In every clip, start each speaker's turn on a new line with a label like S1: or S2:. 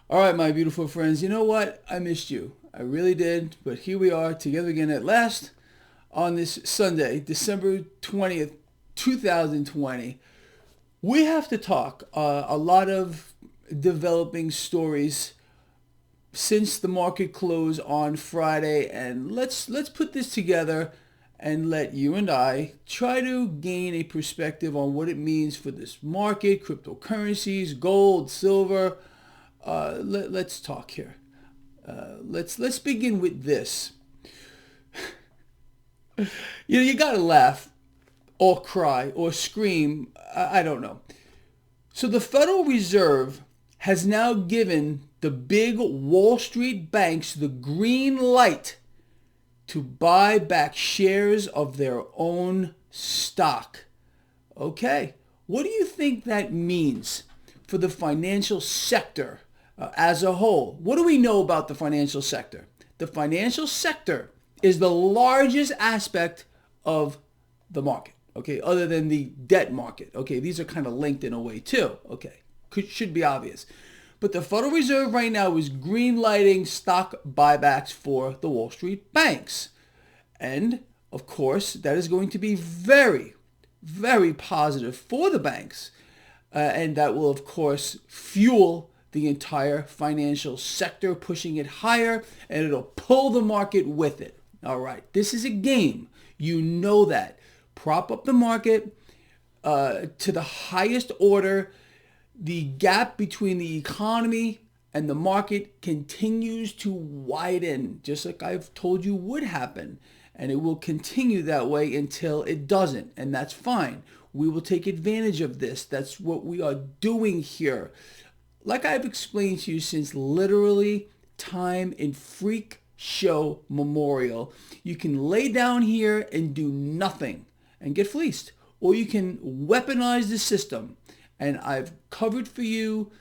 S1: All right, my beautiful friends, you know what? I missed you. I really did. But here we are together again at last on this Sunday, December 20th, 2020. We have to talk a lot of developing stories since the market closed on Friday, and let's put this together and let you and I try to gain a perspective on what it means for this market, cryptocurrencies, gold, silver. Let's talk here. Let's begin with this. You gotta laugh or cry or scream. I don't know. So the Federal Reserve has now given the big Wall Street banks the green light to buy back shares of their own stock. Okay, what do you think that means for the financial sector as a whole? What do we know about the financial sector? The financial sector is the largest aspect of the market, okay, other than the debt market. Okay, these are kind of linked in a way too. Okay, should be obvious. But the Federal Reserve right now is green lighting stock buybacks for the Wall Street banks. And of course, that is going to be very, very positive for the banks. And that will, of course, fuel the entire financial sector, pushing it higher, and it'll pull the market with it. All right, this is a game. You know that. Prop up the market to the highest order. The gap between the economy and the market continues to widen, just like I've told you would happen. And it will continue that way until it doesn't. And that's fine. We will take advantage of this. That's what we are doing here. Like I've explained to you since literally time in freak show memorial, you can lay down here and do nothing and get fleeced. Or you can weaponize the system. And I've covered for you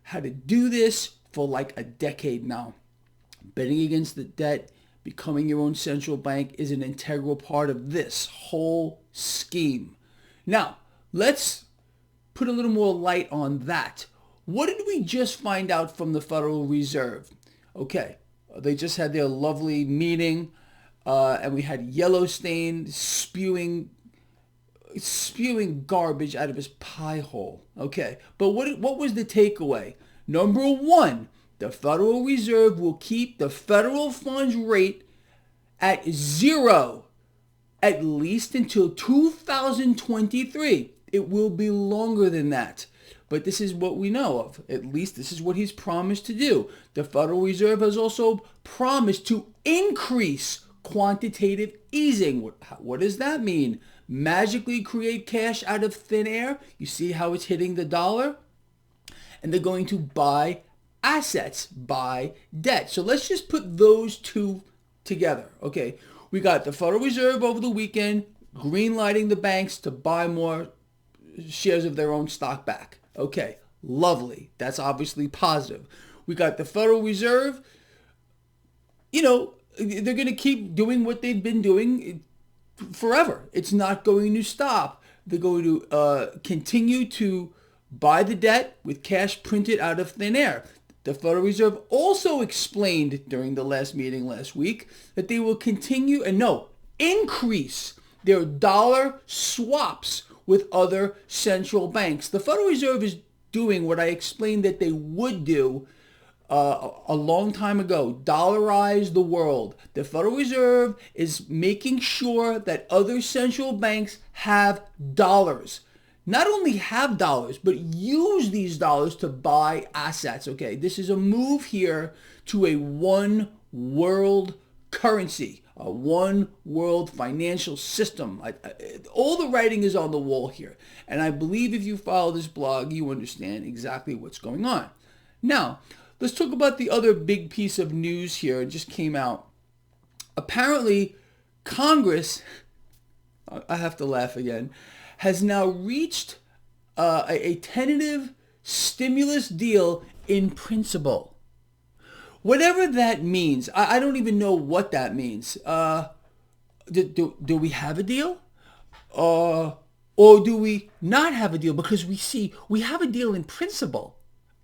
S1: how to do this for like a decade now. Betting against the debt, becoming your own central bank is an integral part of this whole scheme. Now, let's put a little more light on that. What did we just find out from the Federal Reserve? Okay, they just had their lovely meeting, and we had Yellowstone spewing garbage out of his pie hole. Okay, but what was the takeaway? Number one, the Federal Reserve will keep the federal funds rate at zero at least until 2023. It will be longer than that. But this is what we know of. At least this is what he's promised to do. The Federal Reserve has also promised to increase quantitative easing. What does that mean? Magically create cash out of thin air? You see how it's hitting the dollar? And they're going to buy assets, buy debt. So let's just put those two together. Okay, we got the Federal Reserve over the weekend green lighting the banks to buy more shares of their own stock back. Okay, lovely. That's obviously positive. We got the Federal Reserve, they're going to keep doing what they've been doing forever. It's not going to stop. They're going to continue to buy the debt with cash printed out of thin air. The Federal Reserve also explained during the last meeting last week that they will continue increase their dollar swaps with other central banks. The Federal Reserve is doing what I explained that they would do a long time ago, dollarize the world. The Federal Reserve is making sure that other central banks have dollars. Not only have dollars, but use these dollars to buy assets. Okay, this is a move here to a one world currency, a one world financial system. All the writing is on the wall here. And I believe if you follow this blog, you understand exactly what's going on. Now, let's talk about the other big piece of news here. It just came out. Apparently, Congress, I have to laugh again, has now reached a tentative stimulus deal in principle. Whatever that means, I don't even know what that means. Do we have a deal? Or do we not have a deal? Because we have a deal in principle.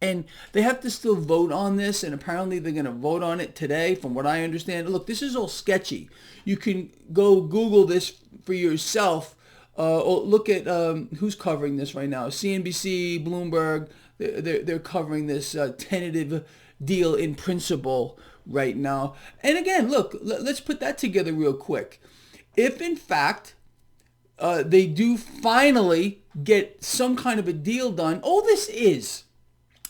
S1: And they have to still vote on this, and apparently they're going to vote on it today, from what I understand. Look, this is all sketchy. You can go Google this for yourself, or look at who's covering this right now. CNBC, Bloomberg, they're covering this tentative deal in principle right now. And again, look, let's put that together real quick. If in fact they do finally get some kind of a deal done, all this is,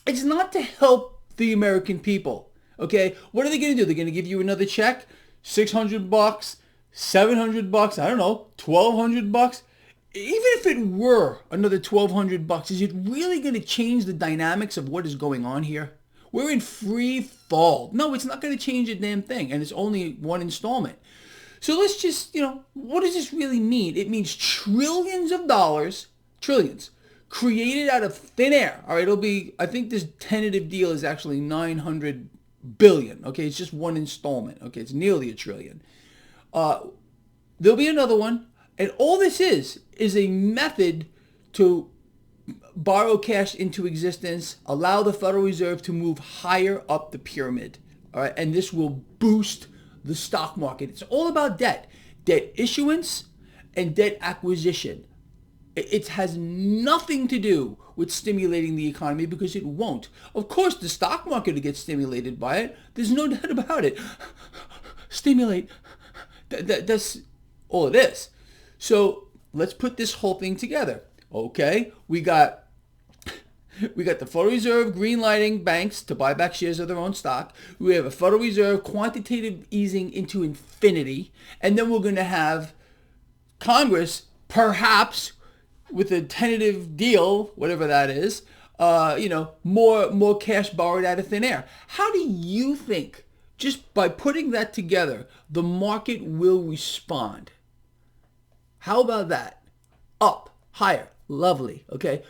S1: it's not to help the American people. Okay, what are they going to do? They're going to give you another check, $600, $700, I don't know, $1,200. Even if it were another $1,200, is it really going to change the dynamics of what is going on here? We're in free fall. No, it's not going to change a damn thing, and it's only one installment. So let's just, what does this really mean? It means trillions of dollars, trillions, created out of thin air. All right, it'll be, I think this tentative deal is actually $900 billion. Okay, it's just one installment. Okay, it's nearly $1 trillion. There'll be another one. And all this is a method to borrow cash into existence, allow the Federal Reserve to move higher up the pyramid. All right, and this will boost the stock market. It's all about debt issuance and debt acquisition. It has nothing to do with stimulating the economy, because it won't. Of course, the stock market will get stimulated by it. There's no doubt about it. Stimulate. That's all it is. So let's put this whole thing together. Okay, we got the Federal Reserve green-lighting banks to buy back shares of their own stock. We have a Federal Reserve quantitative easing into infinity. And then we're going to have Congress, perhaps, with a tentative deal, whatever that is, more cash borrowed out of thin air. How do you think, just by putting that together, the market will respond? How about that? Up, higher, lovely, okay?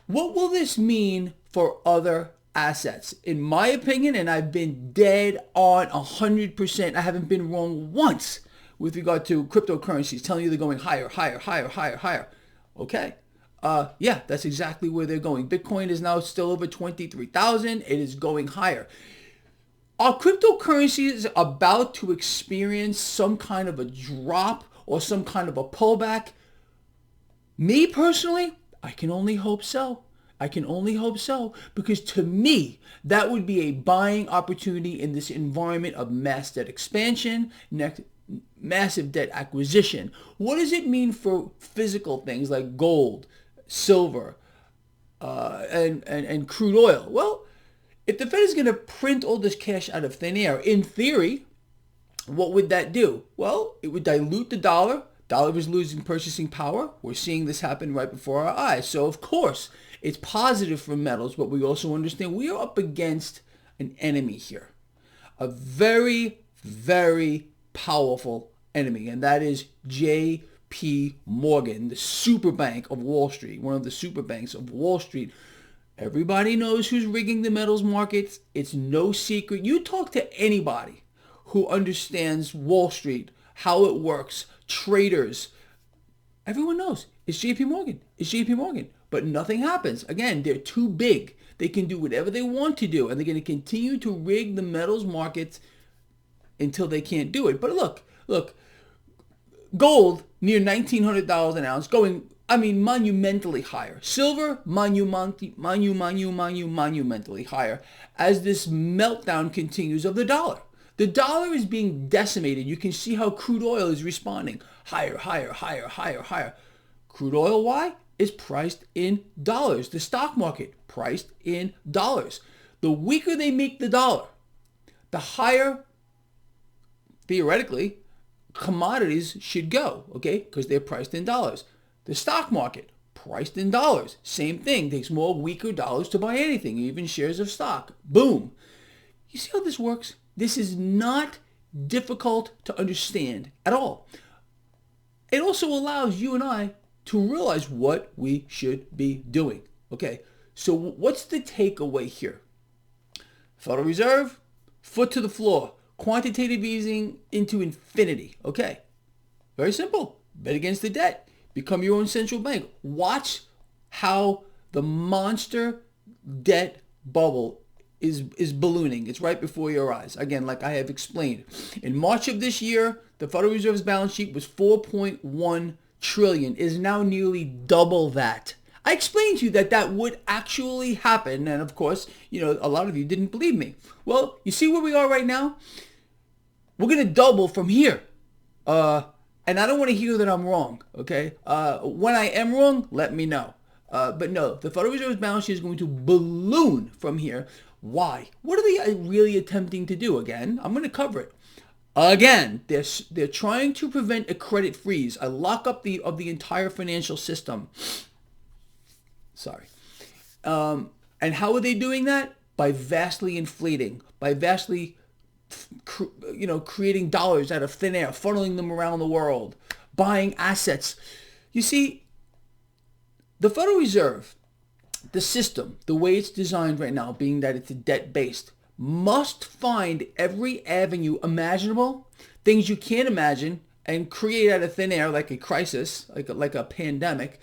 S1: What will this mean for other assets? In my opinion, and I've been dead on 100%, I haven't been wrong once with regard to cryptocurrencies, telling you they're going higher, higher, higher, higher, higher. Okay. Yeah, that's exactly where they're going. Bitcoin is now still over 23,000. It is going higher. Are cryptocurrencies about to experience some kind of a drop or some kind of a pullback? Me personally, I can only hope so. I can only hope so, because to me, that would be a buying opportunity in this environment of mass debt expansion, massive debt acquisition. What does it mean for physical things like gold, silver, and crude oil? Well, if the Fed is going to print all this cash out of thin air, in theory, what would that do? Well, it would dilute the dollar. Dollar is losing purchasing power. We're seeing this happen right before our eyes. So, of course, it's positive for metals, but we also understand we are up against an enemy here. A very, very powerful enemy, and that is J.P. Morgan, the super bank of Wall Street, one of the super banks of Wall Street. Everybody knows who's rigging the metals markets. It's no secret. You talk to anybody who understands Wall Street, how it works, traders, everyone knows it's JP Morgan. It's JP Morgan. But nothing happens. Again, they're too big. They can do whatever they want to do, and they're going to continue to rig the metals markets until they can't do it. But look, gold near $1,900 an ounce, going, monumentally higher. Silver, monumentally higher as this meltdown continues of the dollar. The dollar is being decimated. You can see how crude oil is responding. Higher, higher, higher, higher, higher. Crude oil, why? Is priced in dollars. The stock market, priced in dollars. The weaker they make the dollar, the higher, theoretically, commodities should go, okay? Because they're priced in dollars. The stock market, priced in dollars. Same thing. Takes more weaker dollars to buy anything, even shares of stock. Boom. You see how this works? This is not difficult to understand at all. It also allows you and I to realize what we should be doing. Okay, so what's the takeaway here? Federal Reserve, foot to the floor. Quantitative easing into infinity. Okay, very simple. Bet against the debt. Become your own central bank. Watch how the monster debt bubble is ballooning. It's right before your eyes. Again, like I have explained. In March of this year, the Federal Reserve's balance sheet was 4.1 trillion. It is now nearly double that. I explained to you that that would actually happen. And of course, a lot of you didn't believe me. Well, you see where we are right now? We're going to double from here. And I don't want to hear that I'm wrong, okay? When I am wrong, let me know. But no, the Federal Reserve's balance sheet is going to balloon from here. Why? What are they really attempting to do? Again, I'm going to cover it. Again, they're trying to prevent a credit freeze, a lockup of the entire financial system. Sorry. And how are they doing that? By vastly inflating, by vastly creating dollars out of thin air, funneling them around the world, buying assets. You see, the Federal Reserve, the system, the way it's designed right now, being that it's debt-based, must find every avenue imaginable, things you can't imagine, and create out of thin air, like a crisis, like a pandemic,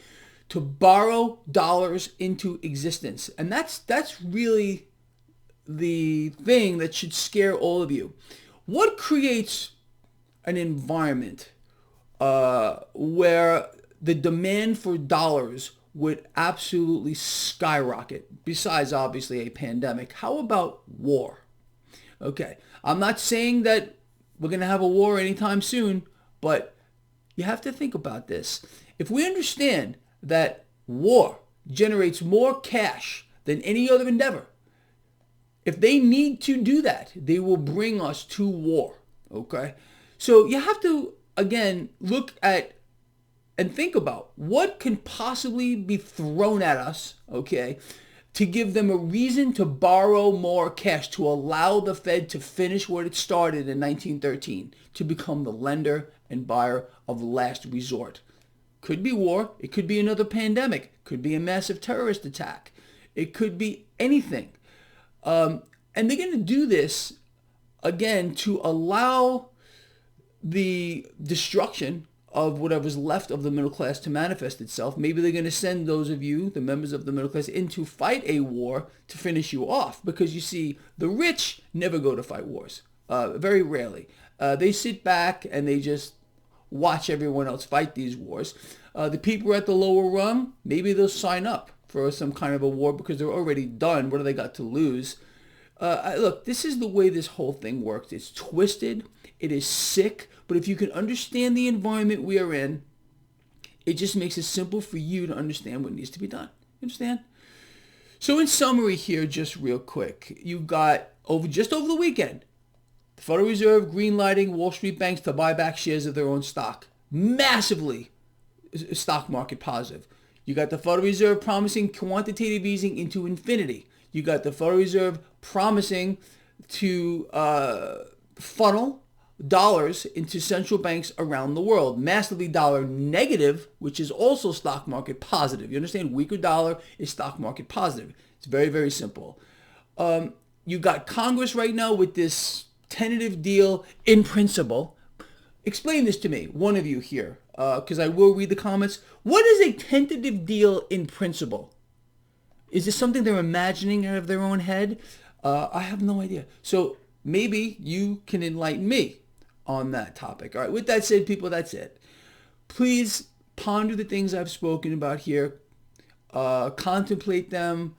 S1: to borrow dollars into existence. And that's really the thing that should scare all of you. What creates an environment where the demand for dollars would absolutely skyrocket, besides obviously a pandemic? How about war? Okay, I'm not saying that we're going to have a war anytime soon, but you have to think about this. If we understand that war generates more cash than any other endeavor, if they need to do that, they will bring us to war, okay? So you have to, again, look at and think about what can possibly be thrown at us, okay, to give them a reason to borrow more cash, to allow the Fed to finish what it started in 1913, to become the lender and buyer of last resort. Could be war. It could be another pandemic. Could be a massive terrorist attack. It could be anything. And they're going to do this, again, to allow the destruction of whatever's left of the middle class to manifest itself. Maybe they're going to send those of you, the members of the middle class, in to fight a war to finish you off. Because you see, the rich never go to fight wars. Very rarely. They sit back and they just watch everyone else fight these wars. The people at the lower rung, maybe they'll sign up for some kind of a war because they're already done. What do they got to lose? Look, this is the way this whole thing works. It's twisted. It is sick. But if you can understand the environment we are in, it just makes it simple for you to understand what needs to be done. You understand? So in summary here, just real quick, you've got just over the weekend, the Federal Reserve greenlighting Wall Street banks to buy back shares of their own stock. Massively stock market positive. You got the Federal Reserve promising quantitative easing into infinity. You got the Federal Reserve promising to funnel dollars into central banks around the world. Massively dollar negative, which is also stock market positive. You understand? Weaker dollar is stock market positive. It's very, very simple. You got Congress right now with this tentative deal in principle. Explain this to me, one of you here, because I will read the comments. What is a tentative deal in principle? Is this something they're imagining out of their own head? I have no idea. So maybe you can enlighten me on that topic. All right, with that said, people, that's it. Please ponder the things I've spoken about here. Contemplate them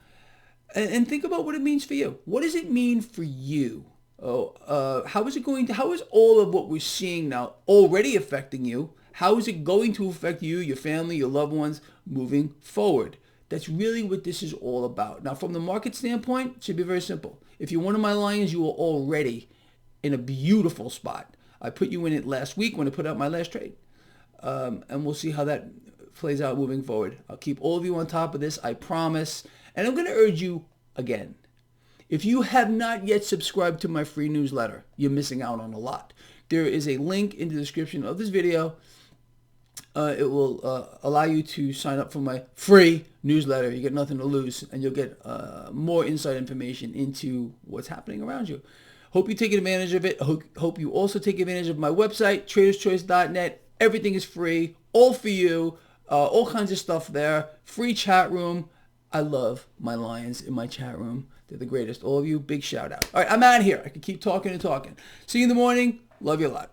S1: and think about what it means for you. What does it mean for you? How is all of what we're seeing now already affecting you? How is it going to affect you, your family, your loved ones moving forward? That's really what this is all about. Now, from the market standpoint, it should be very simple. If you're one of my lions, you are already in a beautiful spot. I put you in it last week when I put out my last trade. And we'll see how that plays out moving forward. I'll keep all of you on top of this, I promise. And I'm going to urge you again. If you have not yet subscribed to my free newsletter, you're missing out on a lot. There is a link in the description of this video. It will allow you to sign up for my free newsletter. You get nothing to lose, and you'll get more inside information into what's happening around you. Hope you take advantage of it. Hope you also take advantage of my website, traderschoice.net. Everything is free, all for you, all kinds of stuff there. Free chat room. I love my lions in my chat room. They're the greatest. All of you, big shout out. All right, I'm out of here. I can keep talking and talking. See you in the morning. Love you a lot.